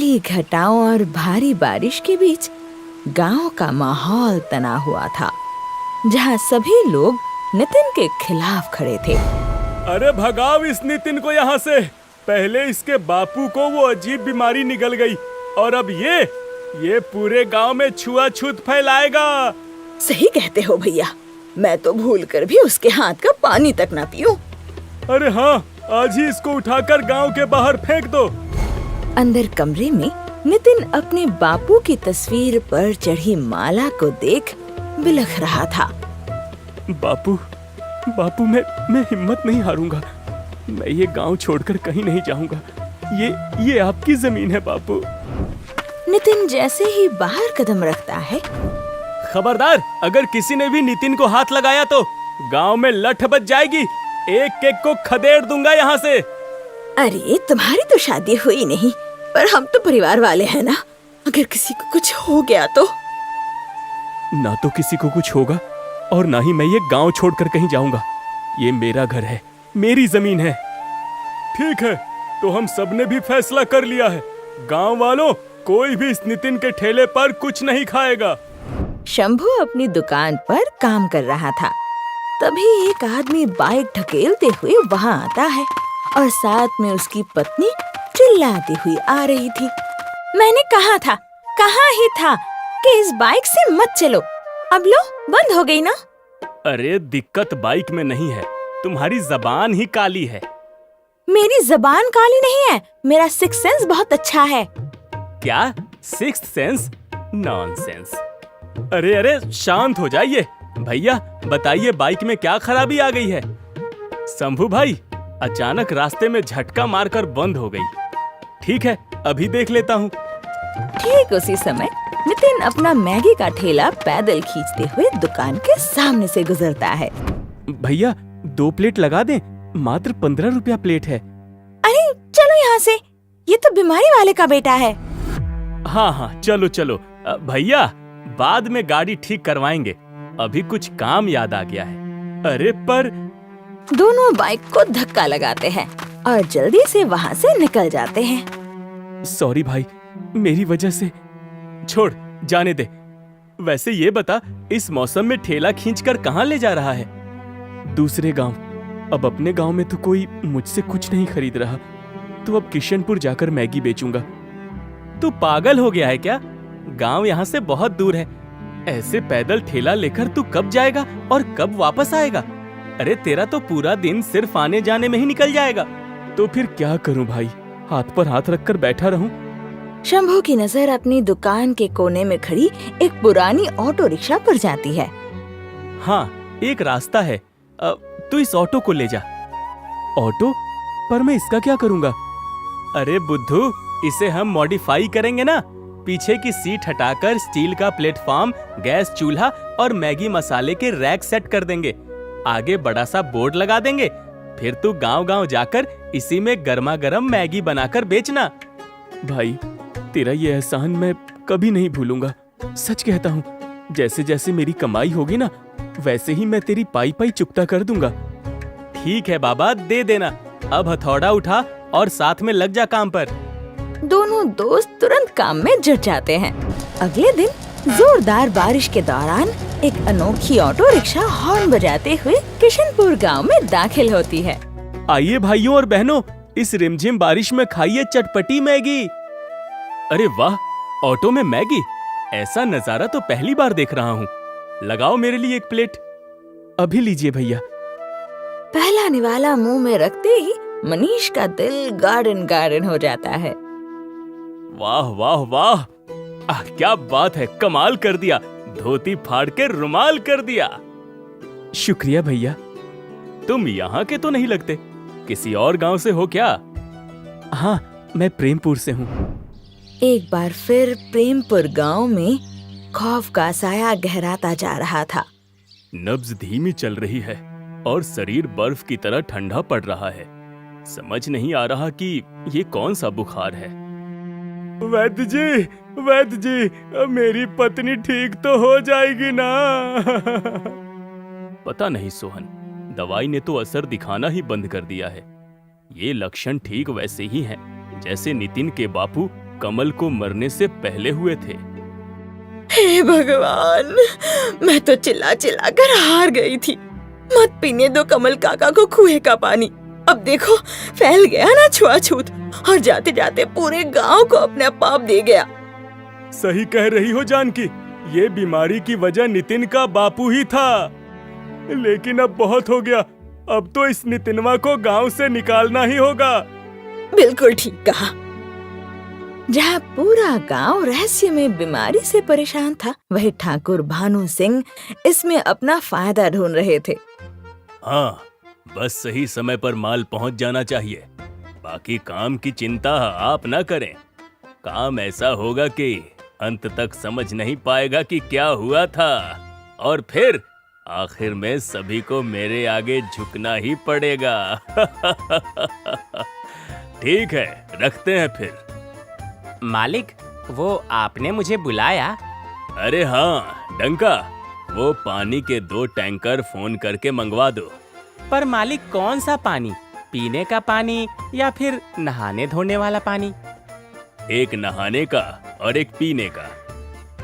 काली घटाओं और भारी बारिश के बीच गांव का माहौल तना हुआ था, जहां सभी लोग नितिन के खिलाफ खड़े थे। अरे भगाओ इस नितिन को यहाँ से। पहले इसके बापू को वो अजीब बीमारी निकल गई और अब ये पूरे गांव में छुआछूत फैलाएगा। सही कहते हो भैया, मैं तो भूलकर भी उसके हाथ का पानी तक ना पीऊं। अरे हाँ, आज ही इसको उठाकर गांव के बाहर फेंक दो। अंदर कमरे में नितिन अपने बापू की तस्वीर पर चढ़ी माला को देख बिलख रहा था। बापू, मैं हिम्मत नहीं हारूंगा। मैं ये गांव छोड़कर कहीं नहीं जाऊंगा। ये आपकी जमीन है बापू। नितिन जैसे ही बाहर कदम रखता है, खबरदार, अगर किसी ने भी नितिन को हाथ लगाया तो गांव में लठ बच जाएगी। एक एक को खदेड़ दूंगा यहाँ से। अरे तुम्हारी तो शादी हुई नहीं, पर हम तो परिवार वाले हैं ना। अगर किसी को कुछ हो गया तो? ना तो किसी को कुछ होगा और ना ही मैं ये गांव छोड़कर कहीं जाऊंगा। ये मेरा घर है, मेरी जमीन है। ठीक है, तो हम सबने भी फैसला कर लिया है। गांव वालों, कोई भी इस नितिन के ठेले पर कुछ नहीं खाएगा। शंभू अपनी दुकान पर काम कर रहा था। तभी एक आदमी बाइक ढकेलते हुए वहाँ आता है और साथ में उसकी पत्नी चिल्लाती हुई आ रही थी। मैंने कहा था, कहाँ ही था कि इस बाइक से मत चलो। अब लो, बंद हो गई ना। अरे दिक्कत बाइक में नहीं है, तुम्हारी जबान ही काली है। मेरी जबान काली नहीं है, मेरा सिक्स सेंस बहुत अच्छा है। क्या सिक्स्थ सेंस? नॉनसेंस। अरे शांत हो जाइए। भैया बताइए, बाइक में क्या खराबी आ गई है? शंभू भाई, अचानक रास्ते में झटका मारकर बंद हो गई। ठीक है, अभी देख लेता हूँ। ठीक उसी समय नितिन अपना मैगी का ठेला पैदल खींचते हुए दुकान के सामने से गुजरता है। भैया 2 प्लेट लगा दें, मात्र 15 रुपया प्लेट है। अरे चलो यहाँ से, ये तो बीमारी वाले का बेटा है। हाँ, चलो। भैया बाद में गाड़ी ठीक करवाएंगे, अभी कुछ काम याद आ गया है। अरे पर दोनों बाइक को धक्का लगाते हैं और जल्दी से वहाँ से निकल जाते हैं। सॉरी भाई, मेरी वजह से। छोड़, जाने दे। वैसे ये बता, इस मौसम में ठेला खींचकर कहाँ ले जा रहा है? दूसरे गांव। अब अपने गांव में तो कोई मुझसे कुछ नहीं खरीद रहा, तो अब किशनपुर जाकर मैगी बेचूंगा। तू पागल हो गया है क्या? गांव यहाँ से बहुत दूर है। ऐसे पैदल ठेला लेकर तू कब जाएगा और कब वापस आएगा? अरे तेरा तो पूरा दिन सिर्फ आने जाने में ही निकल जाएगा। तो फिर क्या करूं भाई, हाथ पर हाथ रखकर बैठा रहूं? शंभू की नजर अपनी दुकान के कोने में खड़ी एक पुरानी ऑटो रिक्शा पर जाती है। हाँ, एक रास्ता है, तू इस ऑटो को ले जा। ऑटो? पर मैं इसका क्या करूंगा? अरे बुद्धू, इसे हम मॉडिफाई करेंगे ना। पीछे की सीट हटाकर स्टील का प्लेटफॉर्म, गैस चूल्हा और मैगी मसाले के रैक सेट कर देंगे। आगे बड़ा सा बोर्ड लगा देंगे। फिर तू गांव-गांव जाकर इसी में गर्मा गर्म मैगी बनाकर बेचना। भाई, तेरा ये एहसान मैं कभी नहीं भूलूंगा। सच कहता हूँ, जैसे जैसे मेरी कमाई होगी ना, वैसे ही मैं तेरी पाई पाई चुकता कर दूंगा। ठीक है बाबा, दे देना। अब हथौड़ा उठा और साथ में लग जा काम पर। दोनों दोस्त तुरंत काम में जुट जाते हैं। अगले दिन जोरदार बारिश के दौरान एक अनोखी ऑटो रिक्शा हॉर्न बजाते हुए किशनपुर गांव में दाखिल होती है। आइए भाइयों और बहनों, इस रिमझिम बारिश में खाइए चटपटी मैगी। अरे वाह, ऑटो में मैगी! ऐसा नजारा तो पहली बार देख रहा हूँ। लगाओ मेरे लिए 1 प्लेट। अभी लीजिए भैया। पहला निवाला मुंह में रखते ही मनीष का दिल गार्डन गार्डन हो जाता है। वाह वाह वाह, क्या बात है, कमाल कर दिया। धोती फाड़ के रुमाल कर दिया। शुक्रिया भैया। तुम यहाँ के तो नहीं लगते, किसी और गांव से हो क्या? हाँ, मैं प्रेमपुर से हूँ। एक बार फिर प्रेमपुर गांव में खौफ का साया गहराता जा रहा था। नब्ज धीमी चल रही है और शरीर बर्फ की तरह ठंडा पड़ रहा है। समझ नहीं आ रहा कि ये कौन सा बुखार है। वैद्य जी, मेरी पत्नी ठीक तो हो जाएगी ना? पता नहीं सोहन, दवाई ने तो असर दिखाना ही बंद कर दिया है। ये लक्षण ठीक वैसे ही हैं जैसे नितिन के बापू कमल को मरने से पहले हुए थे। हे भगवान, मैं तो चिल्ला चिल्ला कर हार गई थी। मत पीने दो कमल काका को कुएं का पानी। अब देखो फैल गया ना छुआछूत, और जाते जाते पूरे गांव को अपना पाप दे गया। सही कह रही हो जानकी, ये बीमारी की वजह नितिन का बापू ही था। लेकिन अब बहुत हो गया, अब तो इस नितिनवा को गांव से निकालना ही होगा। बिल्कुल ठीक कहा। जहाँ पूरा गांव रहस्यमय बीमारी से परेशान था, वही ठाकुर भानु सिंह इसमें अपना फायदा ढूंढ रहे थे। हाँ, बस सही समय पर माल पहुंच जाना चाहिए। बाकी काम की चिंता आप ना करें। काम ऐसा होगा कि अंत तक समझ नहीं पाएगा कि क्या हुआ था, और फिर आखिर में सभी को मेरे आगे झुकना ही पड़ेगा। ठीक है, रखते हैं फिर। मालिक, वो आपने मुझे बुलाया? अरे हाँ डंका, वो पानी के 2 टैंकर फोन करके मंगवा दो। पर मालिक, कौन सा पानी? पीने का पानी या फिर नहाने धोने वाला पानी? एक नहाने का और एक पीने का।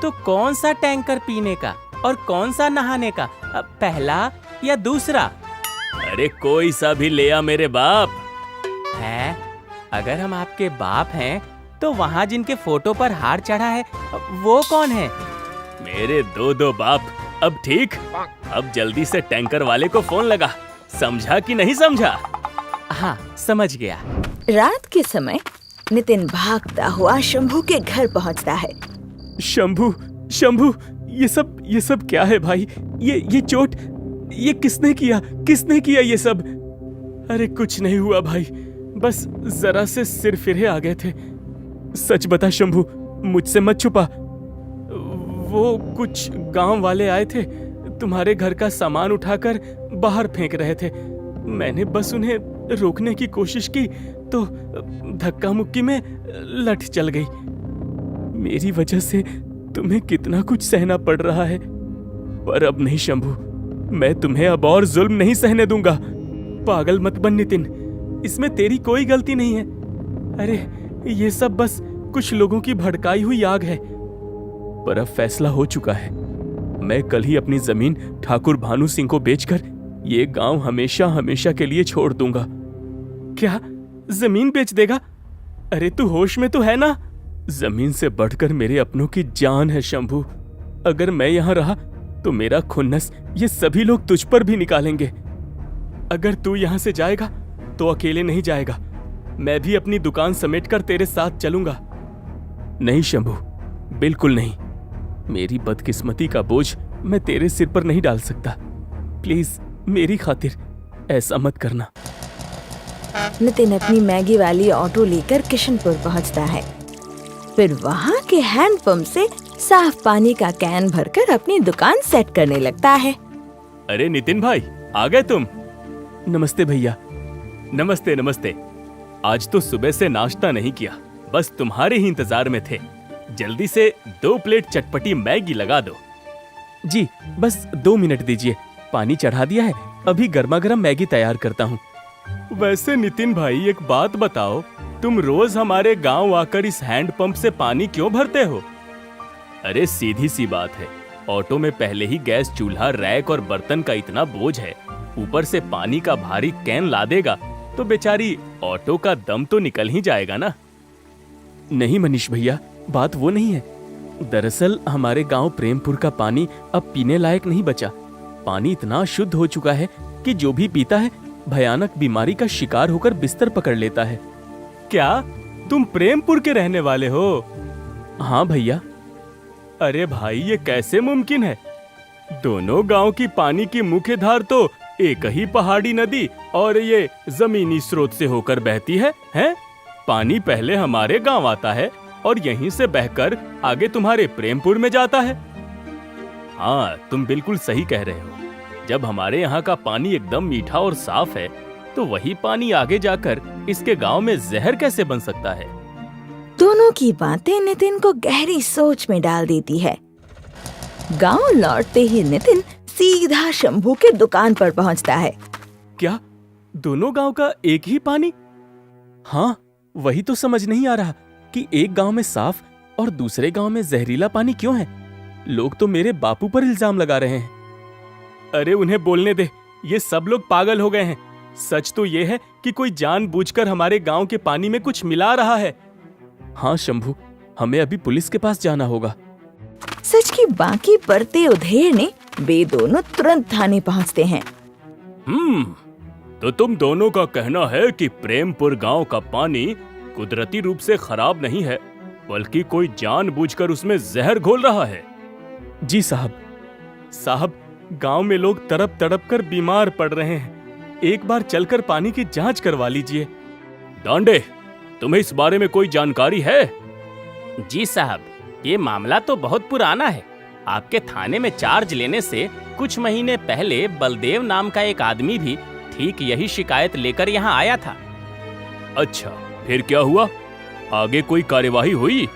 तो कौन सा टैंकर पीने का और कौन सा नहाने का? पहला या दूसरा? अरे कोई सा भी ले आ मेरे बाप। है? अगर हम आपके बाप हैं तो वहाँ जिनके फोटो पर हार चढ़ा है वो कौन है? मेरे 2 बाप। अब ठीक, अब जल्दी से टैंकर वाले को फोन लगा। समझा कि नहीं समझा? हाँ, समझ गया। रात के समय नितिन भागता हुआ शंभू के घर पहुंचता है। शंभू, शंभू, ये सब क्या है भाई? ये चोट, ये किसने किया ये सब? अरे कुछ नहीं हुआ भाई, बस जरा से सिर फिरे आ गए थे। सच बता शंभू, मुझसे मत छुपा। वो कुछ गांव वाले आए थे, तुम्हारे घर का सामान उठाकर बाहर फेंक रहे थे। मैंने बस उन्हें रोकने की कोशिश की तो धक्का मुक्की में लठ चल गई। मेरी वजह से तुम्हें कितना कुछ सहना पड़ रहा है, पर अब नहीं शंभू, मैं तुम्हें अब और जुल्म नहीं सहने दूंगा। पागल मत बन नितिन, इसमें तेरी कोई गलती नहीं है। अरे ये सब बस कुछ लोगों की भड़काई हुई आग है। पर अब फैसला हो चुका है। मैं कल ही अपनी जमीन ठाकुर भानु सिंह को बेचकर ये गांव हमेशा हमेशा के लिए छोड़ दूंगा। क्या जमीन बेच देगा? अरे तू होश में तो है ना? जमीन से बढ़कर मेरे अपनों की जान है शंभू। अगर मैं यहां रहा तो मेरा खुन्नस ये सभी लोग तुझ पर भी निकालेंगे। अगर तू यहां से जाएगा तो अकेले नहीं जाएगा, मैं भी अपनी दुकान समेटकर तेरे साथ चलूंगा। नहीं शंभू, बिल्कुल नहीं। मेरी बदकिस्मती का बोझ मैं तेरे सिर पर नहीं डाल सकता। प्लीज मेरी खातिर ऐसा मत करना। नितिन अपनी मैगी वाली ऑटो लेकर किशनपुर पहुंचता है। फिर वहां के हैंडपंप से साफ पानी का कैन भरकर अपनी दुकान सेट करने लगता है। अरे नितिन भाई, आ गए तुम? नमस्ते भैया। नमस्ते नमस्ते। आज तो सुबह से नाश्ता नहीं किया, बस तुम्हारे ही इंतजार में थे। जल्दी से 2 प्लेट चटपटी मैगी लगा दो। जी, बस 2 मिनट दीजिए, पानी चढ़ा दिया है, अभी गर्मा गर्म मैगी तैयार करता हूँ। वैसे नितिन भाई, एक बात बताओ, तुम रोज हमारे गांव आकर इस हैंडपंप से पानी क्यों भरते हो? अरे सीधी सी बात है, ऑटो में पहले ही गैस चूल्हा, रैक और बर्तन का इतना बोझ है, ऊपर से पानी का भारी कैन ला देगा तो बेचारी ऑटो का दम तो निकल ही जाएगा ना। नहीं मनीष भैया, बात वो नहीं है। दरअसल हमारे गांव प्रेमपुर का पानी अब पीने लायक नहीं बचा। पानी इतना शुद्ध हो चुका है कि जो भी पीता है भयानक बीमारी का शिकार होकर बिस्तर पकड़ लेता है। क्या तुम प्रेमपुर के रहने वाले हो? हाँ भैया। अरे भाई, ये कैसे मुमकिन है? दोनों गांव की पानी की मुख्य धार तो एक ही पहाड़ी नदी और ये जमीनी स्रोत से होकर बहती है, हैं? पानी पहले हमारे गांव आता है और यहीं से बहकर आगे तुम्हारे प्रेमपुर में जाता है। हाँ, तुम बिल्कुल सही कह रहे हो। जब हमारे यहाँ का पानी एकदम मीठा और साफ है, तो वही पानी आगे जाकर इसके गांव में जहर कैसे बन सकता है? दोनों की बातें नितिन को गहरी सोच में डाल देती है। गांव लौटते ही नितिन सीधा शंभू के दुकान पर पहुंचता है। क्या दोनों गांव का एक ही पानी? हाँ, वही तो समझ नहीं आ रहा। कि एक गांव में साफ और दूसरे गांव में जहरीला पानी क्यों है? लोग तो मेरे बापू पर इल्जाम लगा रहे हैं। अरे उन्हें बोलने दे, ये सब लोग पागल हो गए हैं। सच तो ये है कि कोई जानबूझकर हमारे गांव के पानी में कुछ मिला रहा है। हाँ शंभू, हमें अभी पुलिस के पास जाना होगा। सच की बाकी परतें उधेड़ने वे दोनों तुरंत थाने पहुंचते हैं। तो तुम दोनों का कहना है कि प्रेमपुर गांव का पानी कुदरती रूप से खराब नहीं है, बल्कि कोई जानबूझकर उसमें जहर घोल रहा है। जी साहब, गांव में लोग तड़प तड़प कर बीमार पड़ रहे हैं। एक बार चलकर पानी की जांच करवा लीजिए। डांडे, तुम्हें इस बारे में कोई जानकारी है? जी साहब, ये मामला तो बहुत पुराना है। आपके थाने में चार्ज लेने से कुछ महीने पहले बलदेव नाम का एक आदमी भी ठीक यही शिकायत लेकर यहाँ आया था। अच्छा, फिर क्या हुआ? आगे कोई कार्यवाही हुई?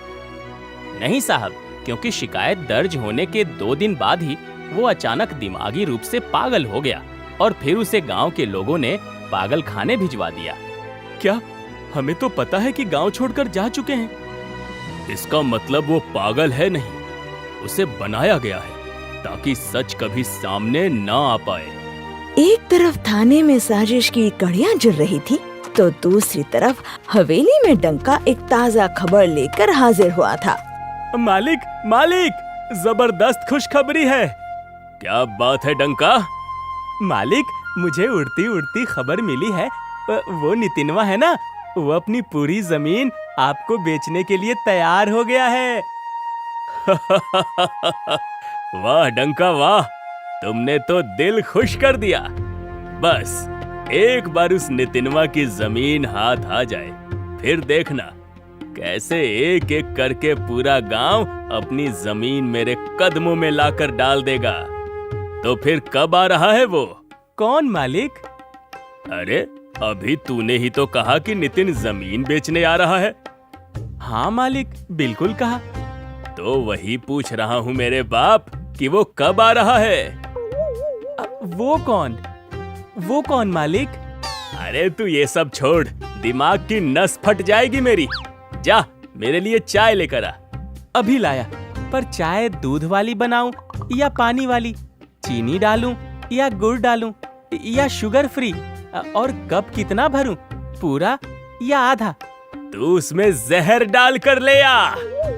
नहीं साहब, क्योंकि शिकायत दर्ज होने के 2 दिन बाद ही वो अचानक दिमागी रूप से पागल हो गया और फिर उसे गांव के लोगों ने पागल खाने भिजवा दिया। क्या? हमें तो पता है कि गांव छोड़कर जा चुके हैं। इसका मतलब वो पागल है नहीं, उसे बनाया गया है ताकि सच कभी सामने ना आ पाए। एक तरफ थाने में साजिश की कड़ियां जुड़ रही थी, तो दूसरी तरफ हवेली में डंका एक ताजा खबर लेकर हाजिर हुआ था। मालिक, जबरदस्त खुशखबरी है। क्या बात है डंका? मालिक, मुझे उड़ती उड़ती खबर मिली है। वो नितिनवा है ना, वो अपनी पूरी जमीन आपको बेचने के लिए तैयार हो गया है। वाह डंका वाह, तुमने तो दिल खुश कर दिया। बस एक बार उस नितिनवा की जमीन हाथ आ जाए, फिर देखना कैसे एक एक करके पूरा गांव अपनी जमीन मेरे कदमों में लाकर डाल देगा। तो फिर कब आ रहा है वो? कौन मालिक? अरे अभी तूने ही तो कहा कि नितिन जमीन बेचने आ रहा है। हाँ मालिक, बिल्कुल कहा। तो वही पूछ रहा हूँ मेरे बाप कि वो कब आ रहा है? वो कौन मालिक? अरे तू ये सब छोड़, दिमाग की नस फट जाएगी मेरी। जा मेरे लिए चाय लेकर आ। अभी लाया। पर चाय दूध वाली बनाऊं या पानी वाली? चीनी डालूं या गुड़ डालूं या शुगर फ्री? और कप कितना भरूं, पूरा या आधा? तू उसमें जहर डाल कर ले आ।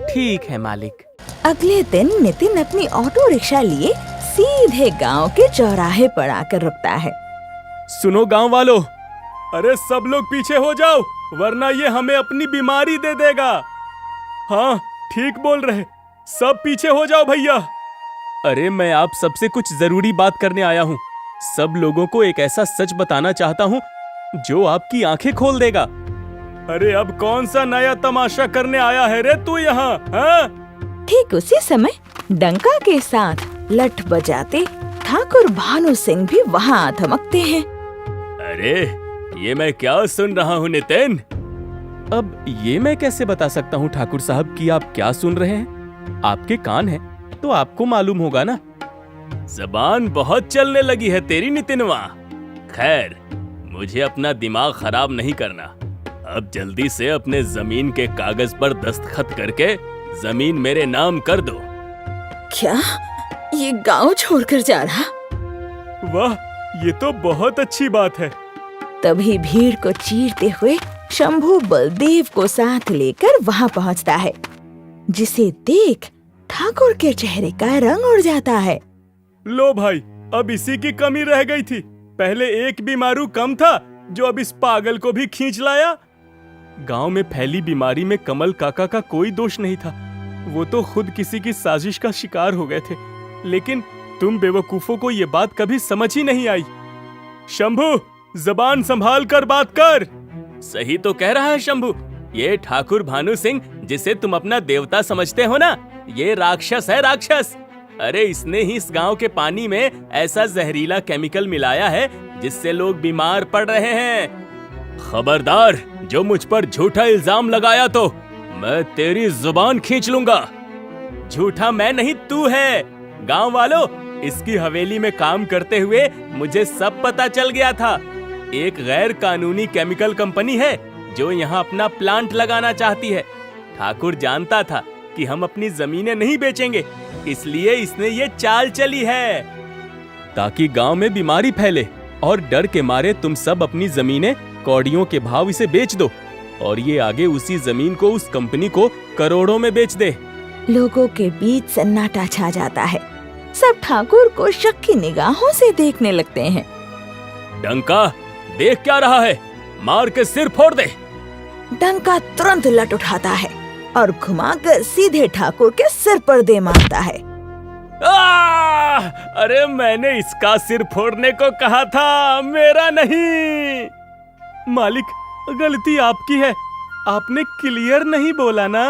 ठीक है मालिक। अगले दिन नितिन अपनी ऑटो रिक्शा लिए सीधे गांव के चौराहे पर आकर रुकता है। सुनो गांव वालों, अरे सब लोग पीछे हो जाओ, वरना ये हमें अपनी बीमारी दे देगा। हाँ ठीक बोल रहे, सब पीछे हो जाओ भैया। अरे मैं आप सबसे कुछ जरूरी बात करने आया हूँ। सब लोगों को एक ऐसा सच बताना चाहता हूँ जो आपकी आंखें खोल देगा। अरे अब कौन सा नया तमाशा करने आया है रे तू यहाँ? हाँ? ठीक उसी समय डंका के साथ लठ बजाते ठाकुर भानु सिंह भी वहाँ धमकते हैं। अरे ये मैं क्या सुन रहा हूँ नितिन? अब ये मैं कैसे बता सकता हूँ ठाकुर साहब कि आप क्या सुन रहे हैं? आपके कान हैं तो आपको मालूम होगा ना। जबान बहुत चलने लगी है तेरी नितिनवा। खैर, मुझे अपना दिमाग खराब नहीं करना। अब जल्दी से अपने जमीन के कागज पर दस्तखत करके जमीन मेरे नाम कर दो। क्या ये गांव छोड़कर जा रहा? वाह, ये तो बहुत अच्छी बात है। तभी भीड़ को चीरते हुए शंभू बलदेव को साथ लेकर वहाँ पहुँचता है, जिसे देख ठाकुर के चेहरे का रंग उड़ जाता है। लो भाई, अब इसी की कमी रह गई थी। पहले एक बीमारू कम था जो अब इस पागल को भी खींच लाया। गांव में फैली बीमारी में कमल काका का कोई दोष नहीं था। वो तो खुद किसी की साजिश का शिकार हो गए थे। लेकिन तुम बेवकूफों को ये बात कभी समझ ही नहीं आई। शंभू, जबान संभाल कर बात कर। सही तो कह रहा है शंभू। ये ठाकुर भानु सिंह, जिसे तुम अपना देवता समझते हो ना, ये राक्षस है, राक्षस। अरे इसने ही इस गांव के पानी में ऐसा जहरीला केमिकल मिलाया है जिससे लोग बीमार पड़ रहे हैं। खबरदार, जो मुझ पर झूठा इल्जाम लगाया तो मैं तेरी जुबान खींच लूंगा। झूठा मैं नहीं, तू है। गांव वालों, इसकी हवेली में काम करते हुए मुझे सब पता चल गया था। एक गैर कानूनी केमिकल कंपनी है जो यहाँ अपना प्लांट लगाना चाहती है। ठाकुर जानता था कि हम अपनी जमीनें नहीं बेचेंगे, इसलिए इसने ये चाल चली है ताकि गांव में बीमारी फैले और डर के मारे तुम सब अपनी जमीनें कौड़ियों के भाव इसे बेच दो और ये आगे उसी जमीन को उस कंपनी को करोड़ों में बेच दे। लोगों के बीच सन्नाटा छा जाता है। सब ठाकुर को शक की निगाहों से देखने लगते हैं। डंका, देख क्या रहा है, मार के सिर फोड़ दे। डंका तुरंत लट उठाता है और घुमाकर सीधे ठाकुर के सिर पर दे मारता है। अरे मैंने इसका सिर फोड़ने को कहा था, मेरा नहीं। मालिक, गलती आपकी है, आपने क्लियर नहीं बोला ना।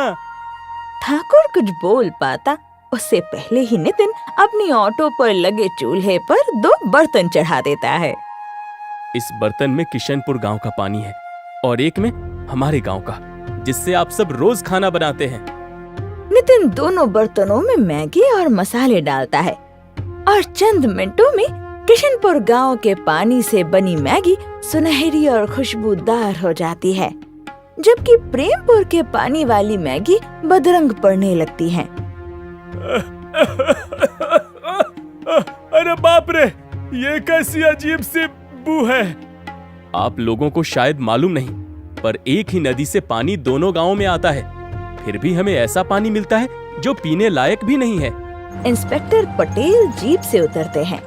ठाकुर कुछ बोल पाता उससे पहले ही नितिन अपनी ऑटो पर लगे चूल्हे पर 2 बर्तन चढ़ा देता है। इस बर्तन में किशनपुर गांव का पानी है और एक में हमारे गांव का, जिससे आप सब रोज खाना बनाते हैं। नितिन दोनों बर्तनों में मैगी और मसाले डालता है और चंद मिनटों में किशनपुर गांव के पानी से बनी मैगी सुनहरी और खुशबूदार हो जाती है, जबकि प्रेमपुर के पानी वाली मैगी बदरंग पड़ने लगती है। अरे बाप रे, ये कैसी अजीब सी बू है। आप लोगों को शायद मालूम नहीं, पर एक ही नदी से पानी दोनों गांवों में आता है, फिर भी हमें ऐसा पानी मिलता है जो पीने लायक भी नहीं है। इंस्पेक्टर पटेल जीप से उतरते हैं,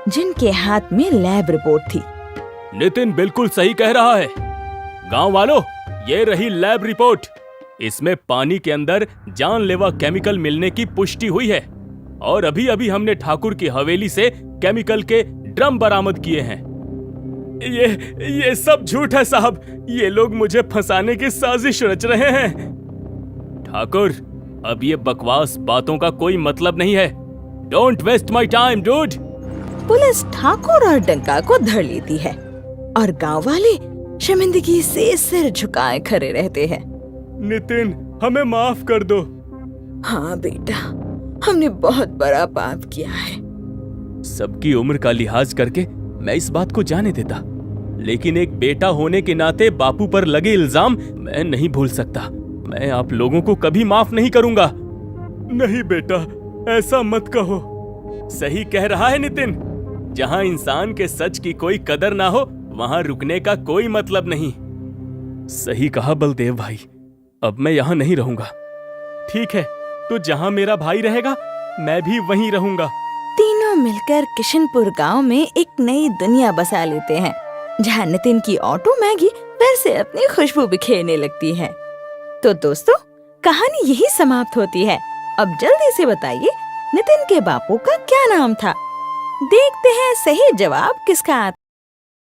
जिनके हाथ में लैब रिपोर्ट थी। नितिन बिल्कुल सही कह रहा है। गांव वालों, ये रही लैब रिपोर्ट। इसमें पानी के अंदर जानलेवा केमिकल मिलने की पुष्टि हुई है और अभी अभी हमने ठाकुर की हवेली से केमिकल के ड्रम बरामद किए हैं। ये सब झूठ है साहब, ये लोग मुझे फंसाने की साजिश रच रहे हैं। ठाकुर, अब ये बकवास बातों का कोई मतलब नहीं है। Don't waste my time dude. Police Thakur और डंका को धर लेती है और गांव वाले शर्मिंदगी से सिर झुकाए खड़े रहते हैं। नितिन, हमें माफ कर दो। हाँ बेटा, हमने बहुत बड़ा पाप किया है। सबकी उम्र का लिहाज करके मैं इस बात को जाने देता, लेकिन एक बेटा होने के नाते बापू पर लगे इल्जाम मैं नहीं भूल सकता। मैं आप लोगों को कभी माफ नहीं करूंगा। नहीं बेटा, ऐसा मत कहो। सही कह रहा है नितिन, जहां इंसान के सच की कोई कदर ना हो वहां रुकने का कोई मतलब नहीं। सही कहा बलदेव भाई, अब मैं यहाँ नहीं रहूंगा। ठीक है, तो जहाँ मेरा भाई रहेगा मैं भी वहीं रहूंगा। तीनों मिलकर किशनपुर गांव में एक नई दुनिया बसा लेते हैं, जहाँ नितिन की ऑटो मैगी फिर से अपनी खुशबू बिखेरने लगती है। तो दोस्तों, कहानी यही समाप्त होती है। अब जल्दी से बताइए, नितिन के बापू का क्या नाम था? देखते हैं सही जवाब किसका आता है।